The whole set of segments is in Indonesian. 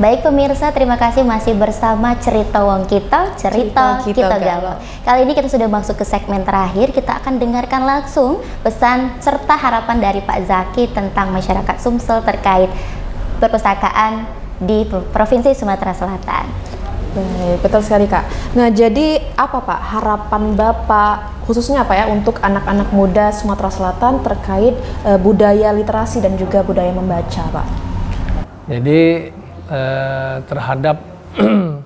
Baik pemirsa, terima kasih masih bersama Cerita Wong Kita, Cerita Kita Galau. Kali ini kita sudah masuk ke segmen terakhir, kita akan dengarkan langsung pesan serta harapan dari Pak Zaki tentang masyarakat Sumsel terkait perpustakaan di Provinsi Sumatera Selatan. Baik, betul sekali Kak. Nah, jadi apa Pak harapan Bapak khususnya apa ya untuk anak-anak muda Sumatera Selatan terkait budaya literasi dan juga budaya membaca Pak? Jadi terhadap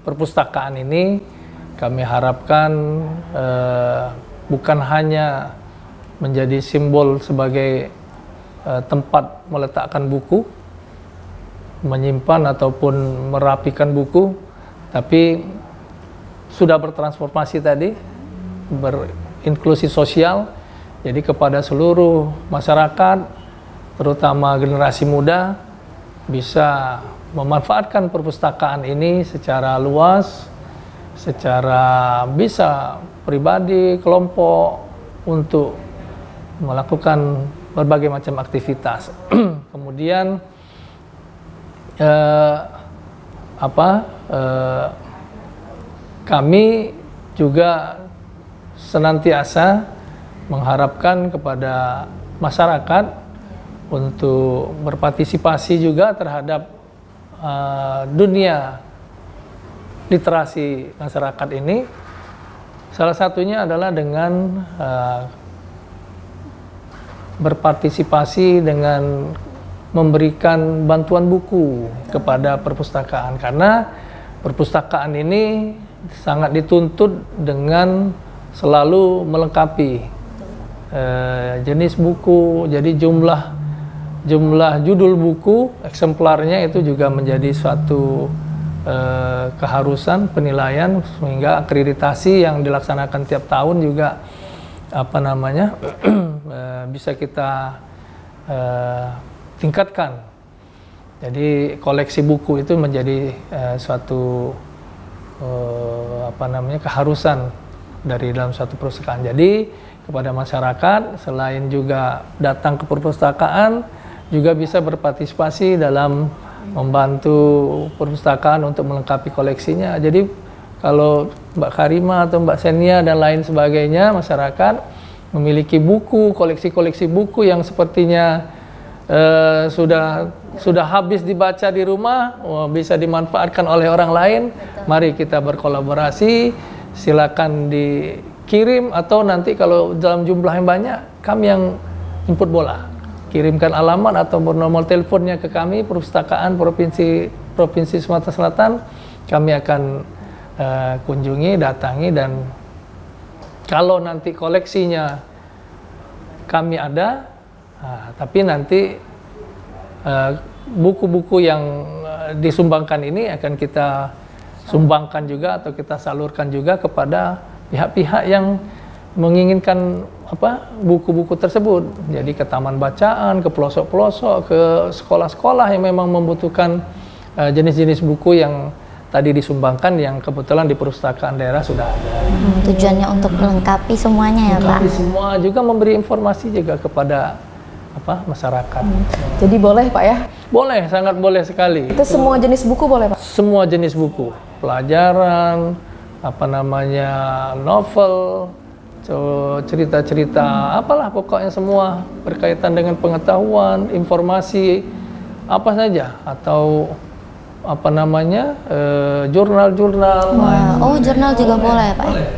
perpustakaan ini kami harapkan bukan hanya menjadi simbol sebagai tempat meletakkan buku, menyimpan ataupun merapikan buku, tapi sudah bertransformasi tadi, berinklusi sosial, jadi kepada seluruh masyarakat, terutama generasi muda, bisa memanfaatkan perpustakaan ini secara luas, secara bisa pribadi, kelompok, untuk melakukan berbagai macam aktivitas. Kemudian kami juga senantiasa mengharapkan kepada masyarakat untuk berpartisipasi juga terhadap dunia literasi masyarakat ini. Salah satunya adalah dengan berpartisipasi dengan memberikan bantuan buku kepada perpustakaan, karena perpustakaan ini sangat dituntut dengan selalu melengkapi jenis buku, jadi jumlah judul buku eksemplarnya itu juga menjadi suatu keharusan penilaian, sehingga akreditasi yang dilaksanakan tiap tahun juga bisa kita tingkatkan. Jadi koleksi buku itu menjadi suatu keharusan dari dalam suatu perpustakaan. Jadi kepada masyarakat, selain juga datang ke perpustakaan, juga bisa berpartisipasi dalam membantu perpustakaan untuk melengkapi koleksinya. Jadi kalau Mbak Karima atau Mbak Senia dan lain sebagainya, masyarakat memiliki buku, koleksi-koleksi buku yang sepertinya sudah habis dibaca di rumah, bisa dimanfaatkan oleh orang lain. Mari kita berkolaborasi, silakan dikirim, atau nanti kalau dalam jumlah yang banyak, kami yang jemput bola. Kirimkan alamat atau nomor teleponnya ke kami, Perpustakaan Provinsi Sumatera Selatan. Kami akan kunjungi, datangi, dan kalau nanti koleksinya kami ada, tapi nanti buku-buku yang disumbangkan ini akan kita sumbangkan juga atau kita salurkan juga kepada pihak-pihak yang menginginkan buku-buku tersebut. Jadi ke taman bacaan, ke pelosok-pelosok, ke sekolah-sekolah yang memang membutuhkan jenis-jenis buku yang tadi disumbangkan, yang kebetulan di perpustakaan daerah sudah ada. Tujuannya untuk melengkapi semuanya ya Pak? Melengkapi semua, juga memberi informasi juga kepada masyarakat. Jadi boleh Pak ya? Boleh, sangat boleh sekali. Itu semua jenis buku boleh Pak? Semua jenis buku, pelajaran, novel, cerita-cerita, apalah pokoknya semua berkaitan dengan pengetahuan, informasi, apa saja, atau jurnal-jurnal. Oh, jurnal juga boleh Pak? Boleh.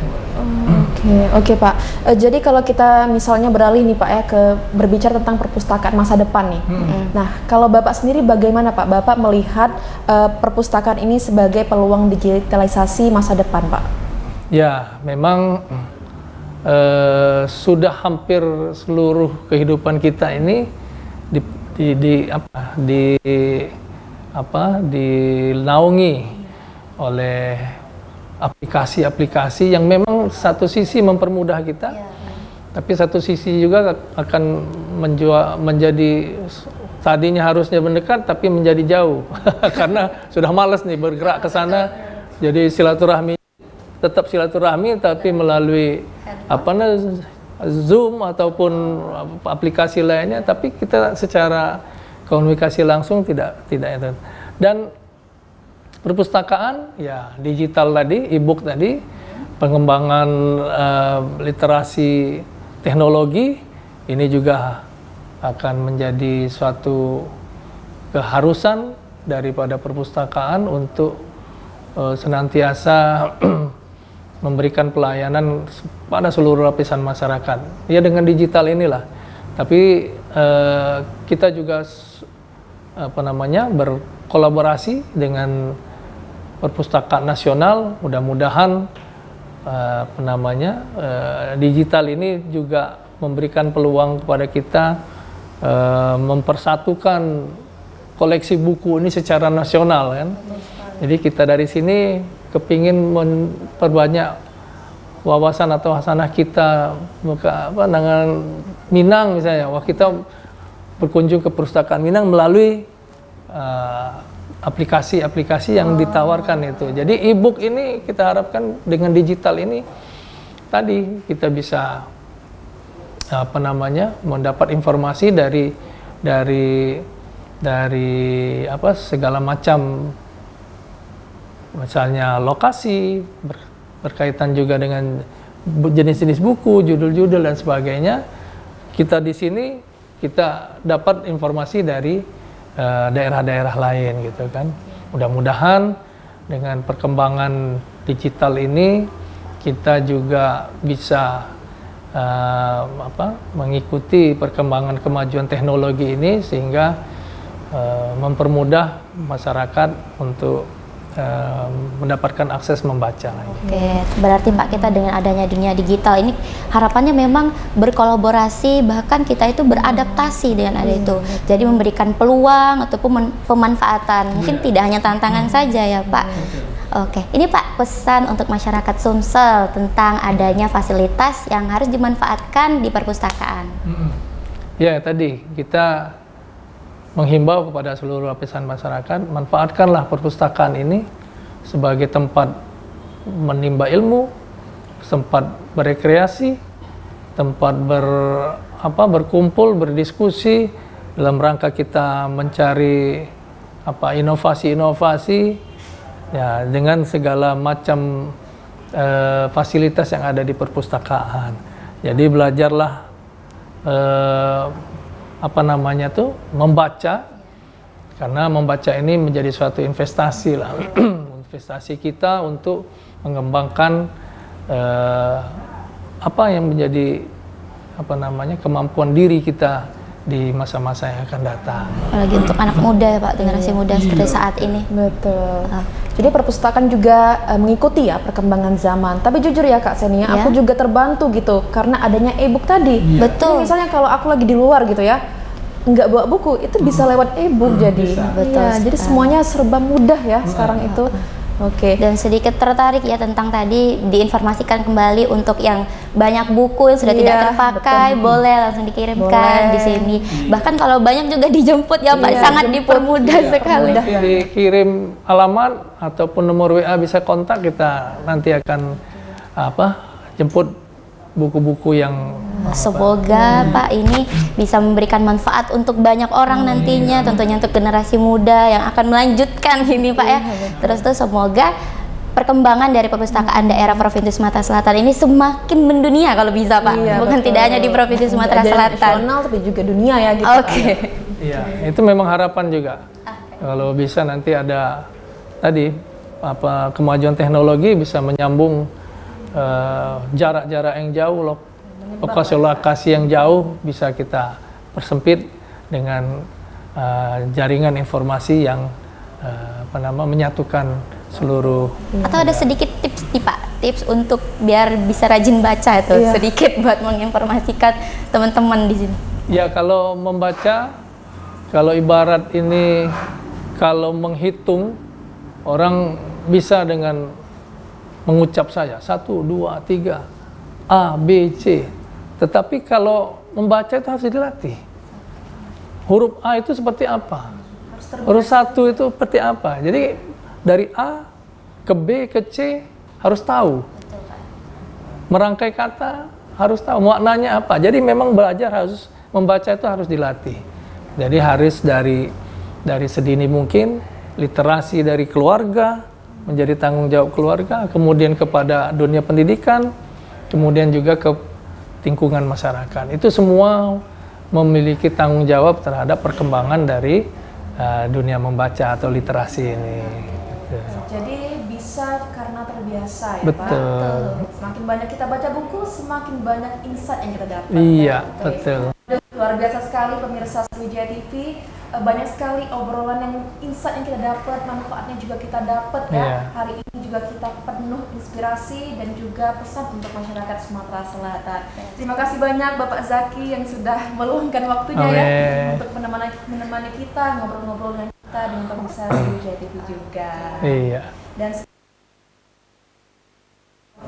Oke Pak. Jadi kalau kita misalnya beralih nih Pak ya ke berbicara tentang perpustakaan masa depan nih. Nah, kalau Bapak sendiri bagaimana Pak? Bapak melihat perpustakaan ini sebagai peluang digitalisasi masa depan Pak? Ya, memang sudah hampir seluruh kehidupan kita ini dinaungi oleh aplikasi-aplikasi yang memang satu sisi mempermudah kita, tapi satu sisi juga akan menjadi tadinya harusnya mendekat tapi menjadi jauh karena sudah malas nih bergerak ke sana. Jadi tetap silaturahmi tapi melalui Zoom ataupun aplikasi lainnya, tapi kita secara komunikasi langsung tidak itu. Dan perpustakaan, ya digital tadi, e-book tadi, pengembangan literasi teknologi, ini juga akan menjadi suatu keharusan daripada perpustakaan untuk senantiasa memberikan pelayanan pada seluruh lapisan masyarakat. Ya dengan digital inilah. Tapi kita juga berkolaborasi dengan perpustakaan nasional. Mudah-mudahan digital ini juga memberikan peluang kepada kita mempersatukan koleksi buku ini secara nasional kan. Jadi kita dari sini kepingin memperbanyak wawasan atau hasanah kita dengan Minang misalnya. Wah, kita berkunjung ke perpustakaan Minang melalui aplikasi-aplikasi yang ditawarkan itu. Jadi e-book ini kita harapkan dengan digital ini tadi kita bisa mendapat informasi dari segala macam, misalnya lokasi, berkaitan juga dengan jenis-jenis buku, judul-judul dan sebagainya. Kita di sini kita dapat informasi dari daerah-daerah lain gitu kan. Mudah-mudahan dengan perkembangan digital ini kita juga bisa mengikuti perkembangan kemajuan teknologi ini sehingga mempermudah masyarakat untuk mendapatkan akses membaca. Oke, berarti Pak, kita dengan adanya dunia digital ini harapannya memang berkolaborasi, bahkan kita itu beradaptasi dengan ada itu. Jadi memberikan peluang ataupun pemanfaatan. Mungkin tidak hanya tantangan saja ya Pak. Oke, ini Pak pesan untuk masyarakat Sumsel tentang adanya fasilitas yang harus dimanfaatkan di perpustakaan. Ya, tadi kita menghimbau kepada seluruh lapisan masyarakat, manfaatkanlah perpustakaan ini sebagai tempat menimba ilmu, tempat berekreasi, tempat berkumpul, berdiskusi dalam rangka kita mencari inovasi-inovasi ya dengan segala macam fasilitas yang ada di perpustakaan. Jadi belajarlah membaca, karena membaca ini menjadi suatu investasi lah, investasi kita untuk mengembangkan apa yang menjadi kemampuan diri kita di masa-masa yang akan datang. Apalagi untuk anak muda ya Pak, generasi muda seperti saat ini. Betul. Jadi perpustakaan juga mengikuti ya perkembangan zaman. Tapi jujur ya Kak Senia, aku juga terbantu gitu karena adanya e-book tadi. Betul. Jadi misalnya kalau aku lagi di luar gitu ya, nggak bawa buku, itu bisa lewat e-book jadi. Betul. Ya, jadi semuanya serba mudah ya sekarang itu. Oke. Dan sedikit tertarik ya tentang tadi diinformasikan kembali untuk yang banyak buku yang sudah tidak terpakai, boleh langsung dikirimkan di sini. Bahkan kalau banyak juga dijemput ya Pak, sangat dipermudah sekali. Dikirim alamat ataupun nomor WA bisa kontak, kita nanti akan jemput buku-buku yang semoga Pak ini bisa memberikan manfaat untuk banyak orang nantinya, tentunya untuk generasi muda yang akan melanjutkan ini Pak ya. Terus tuh semoga perkembangan dari perpustakaan daerah Provinsi Sumatera Selatan ini semakin mendunia kalau bisa Pak. Bukan tidak hanya di Provinsi Sumatera Selatan, nasional tapi juga dunia ya gitu. Oke. Iya, itu memang harapan juga. Kalau bisa nanti ada tadi kemajuan teknologi bisa menyambung jarak-jarak yang jauh, lokasi-lokasi yang jauh bisa kita persempit dengan jaringan informasi yang menyatukan seluruh. Atau ada sedikit tips nih Pak, tips untuk biar bisa rajin baca itu sedikit buat menginformasikan teman-teman di sini. Ya, kalau membaca, kalau ibarat ini, kalau menghitung, orang bisa dengan mengucap saja 1, 2, 3 A, B, C. Tetapi kalau membaca itu harus dilatih. Huruf A itu seperti apa? Huruf 1 itu seperti apa? Jadi dari A ke B ke C harus tahu. Merangkai kata harus tahu maknanya apa. Jadi memang belajar harus membaca itu harus dilatih. Jadi harus dari sedini mungkin literasi dari keluarga, menjadi tanggung jawab keluarga, kemudian kepada dunia pendidikan, kemudian juga ke lingkungan masyarakat. Itu semua memiliki tanggung jawab terhadap perkembangan dari dunia membaca atau literasi ini. Gitu. Jadi bisa karena terbiasa ya Betul. Pak? Semakin banyak kita baca buku, semakin banyak insight yang kita dapat. Iya, betul. Luar biasa sekali pemirsa Sriwijaya TV. Banyak sekali obrolan yang insight yang kita dapat, manfaatnya juga kita dapat ya. Iya. Hari ini juga kita penuh inspirasi dan juga pesan untuk masyarakat Sumatera Selatan. Terima kasih banyak Bapak Zaki yang sudah meluangkan waktunya ya untuk menemani kita, ngobrol-ngobrol dengan kita dengan pemirsa Sriwijaya TV juga. Iya. Dan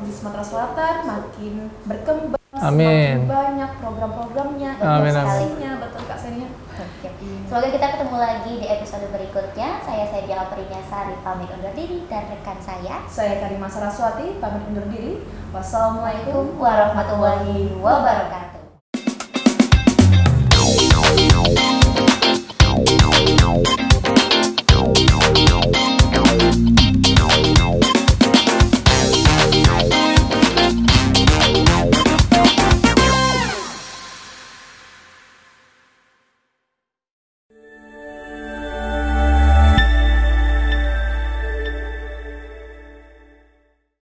di Sumatera Selatan makin berkembang, Amin. semakin banyak program-programnya, Amin, investasinya, betul Kak Senia. Semoga kita ketemu lagi di episode berikutnya. Saya Diala Prinyasari pamit undur diri dan rekan saya Karima Saraswati pamit undur diri. Wassalamualaikum warahmatullahi wabarakatuh.